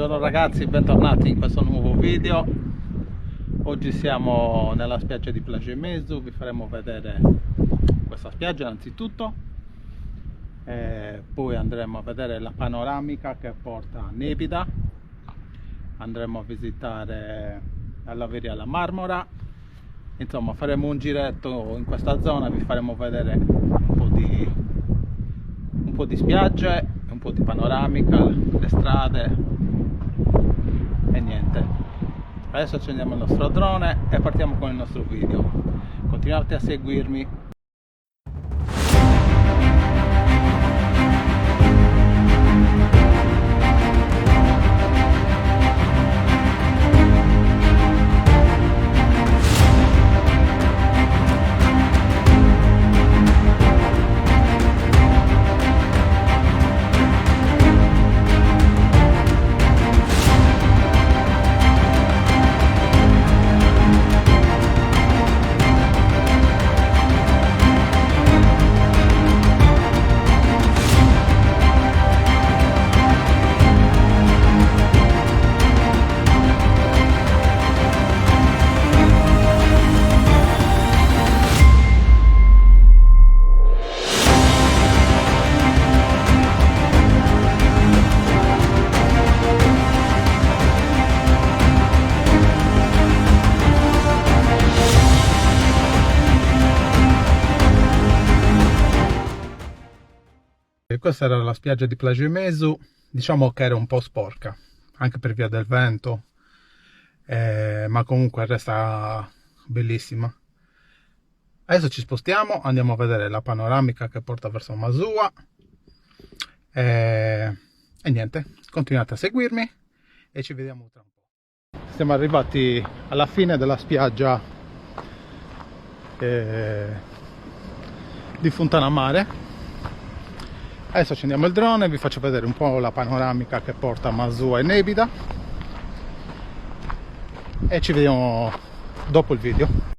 Buongiorno ragazzi, bentornati in questo nuovo video. Oggi siamo nella spiaggia di Plage Mezu, vi faremo vedere questa spiaggia innanzitutto, poi andremo a vedere la panoramica che porta a Nebida, andremo a visitare la Laveria alla Marmora, insomma faremo un giretto in questa zona, vi faremo vedere un po' di spiagge, un po' di panoramica, le strade e niente. Adesso accendiamo il nostro drone e partiamo con il nostro video. Continuate a seguirmi. Questa era la spiaggia di Plage Mezu, diciamo che era un po' sporca, anche per via del vento, ma comunque resta bellissima. Adesso ci spostiamo, andiamo a vedere la panoramica che porta verso Masua, e niente, continuate a seguirmi e ci vediamo tra un po'. Siamo arrivati alla fine della spiaggia di Fontanamare. Adesso accendiamo il drone e vi faccio vedere un po' la panoramica che porta a Masua e Nebida e ci vediamo dopo il video.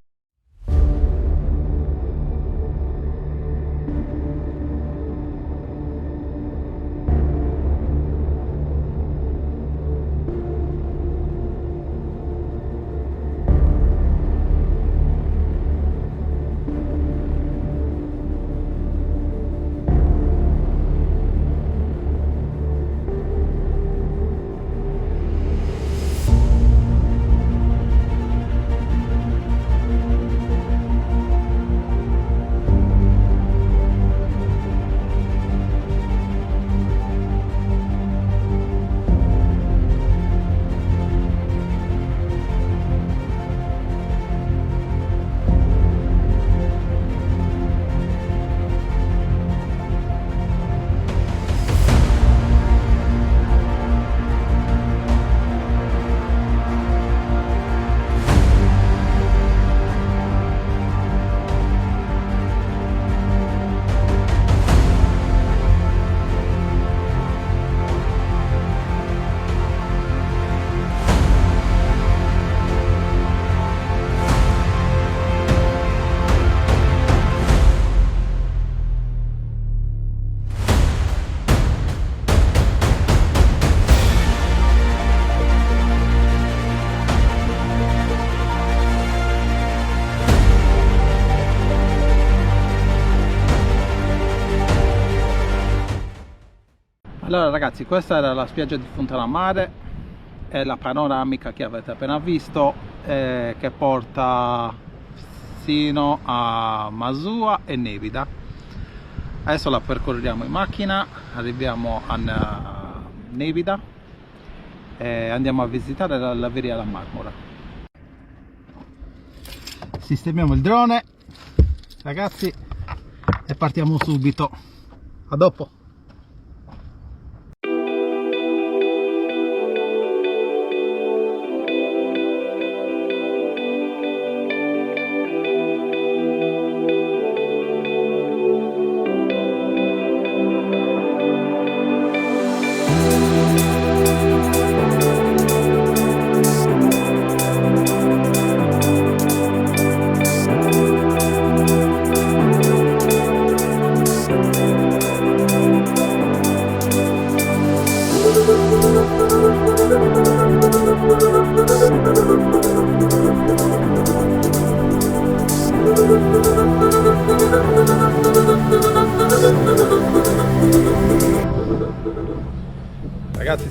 Allora ragazzi, questa era la spiaggia di Fontanamare e la panoramica che avete appena visto, che porta sino a Masua e Nebida. Adesso la percorriamo in macchina, arriviamo a Nebida e andiamo a visitare la Laveria alla Marmora. Sistemiamo il drone ragazzi e partiamo subito. A dopo.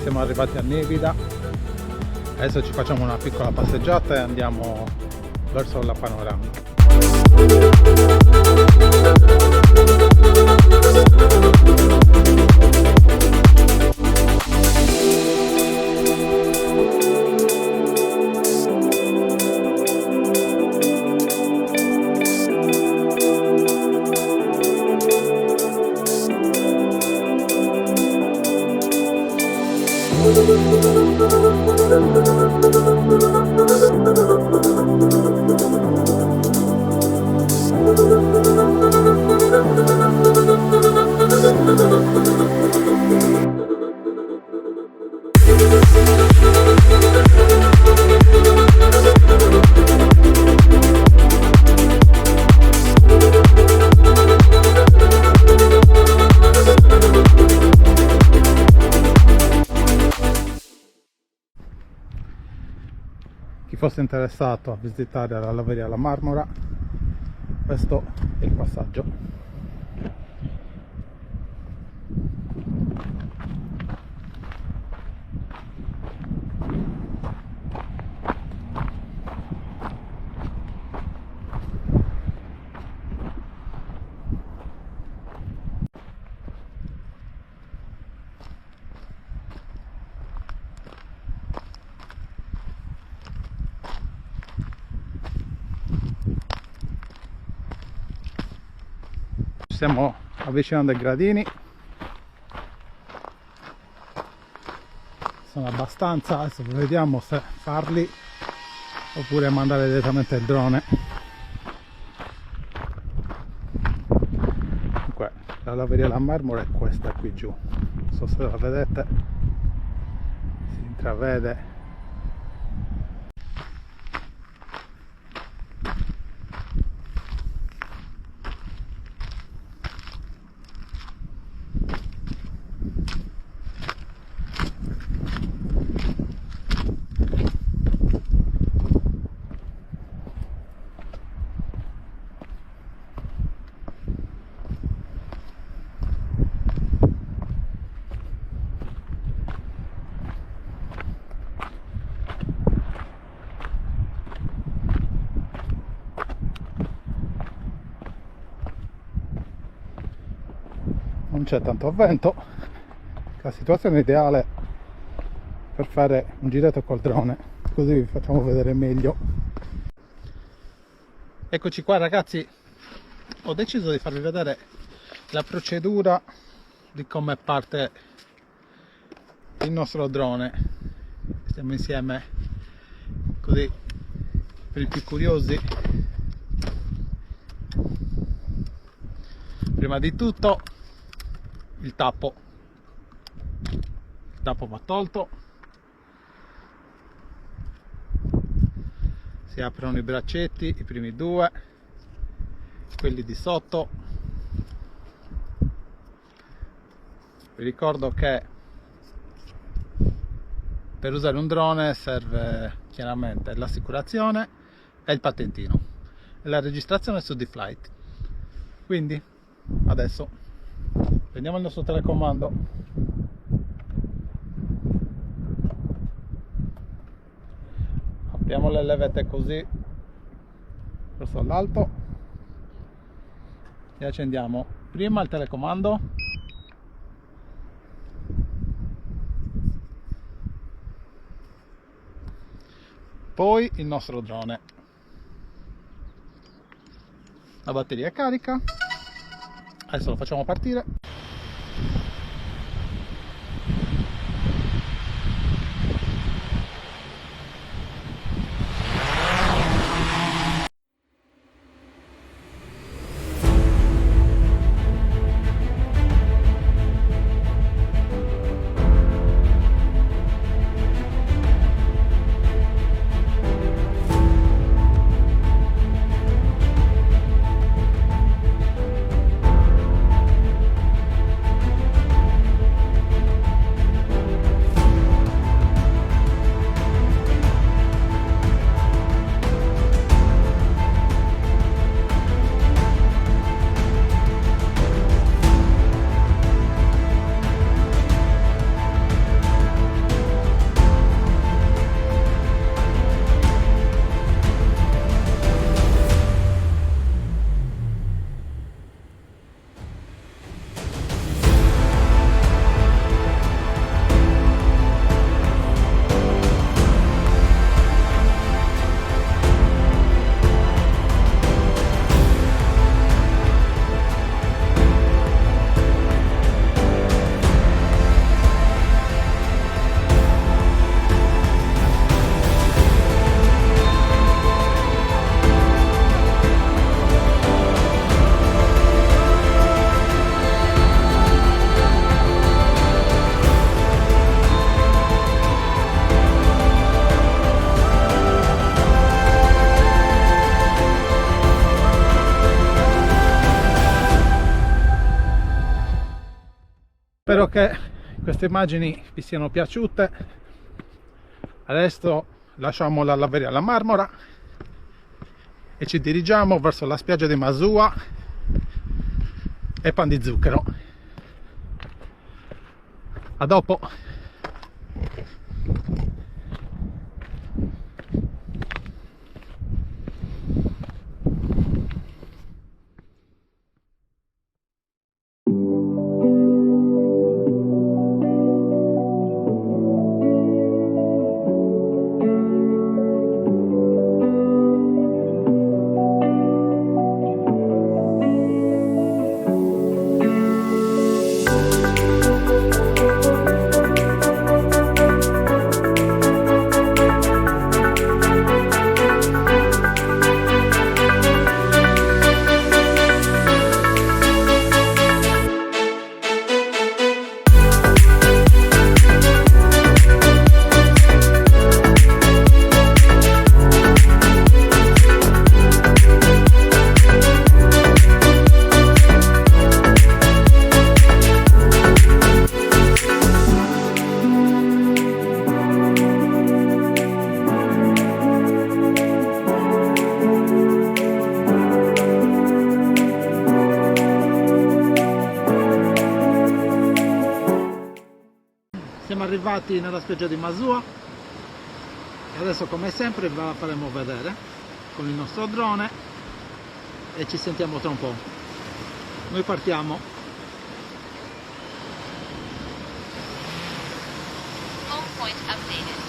siamo arrivati a Nibida. Adesso ci facciamo una piccola passeggiata e andiamo verso la panoramica. Chi fosse interessato a visitare la Laveria alla Marmora, questo è il passaggio. Ci stiamo avvicinando ai gradini, sono abbastanza, adesso vediamo se farli oppure mandare direttamente il drone. Comunque la Laveria alla Marmora è questa qui giù, non so se la vedete, si intravede. Non c'è tanto vento, la situazione è ideale per fare un giretto col drone, così vi facciamo vedere meglio. Eccoci qua ragazzi, ho deciso di farvi vedere la procedura di come parte il nostro drone. Stiamo insieme così per i più curiosi. Prima di tutto il tappo va tolto, si aprono i braccetti, i primi due, quelli di sotto. Vi ricordo che per usare un drone serve chiaramente l'assicurazione e il patentino e la registrazione su D-Flight. Quindi adesso prendiamo il nostro telecomando, apriamo le levette così verso l'alto e accendiamo prima il telecomando, poi il nostro drone. La batteria è carica, adesso lo facciamo partire. Spero che queste immagini vi siano piaciute. Adesso lasciamo la laveria alla Marmora e ci dirigiamo verso la spiaggia di Masua e Pan di Zucchero. A dopo. Siamo arrivati nella spiaggia di Masua e adesso, come sempre, ve la faremo vedere con il nostro drone e ci sentiamo tra un po'. Noi partiamo. Home point updated.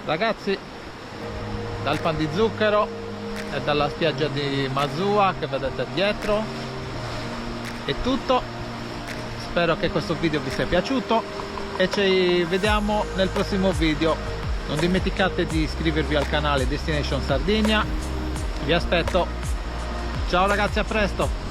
Ragazzi, dal Pan di Zucchero e dalla spiaggia di Masua che vedete dietro è tutto. Spero che questo video vi sia piaciuto e ci vediamo nel prossimo video. Non dimenticate di iscrivervi al canale Destination Sardinia. Vi aspetto. Ciao ragazzi, a presto.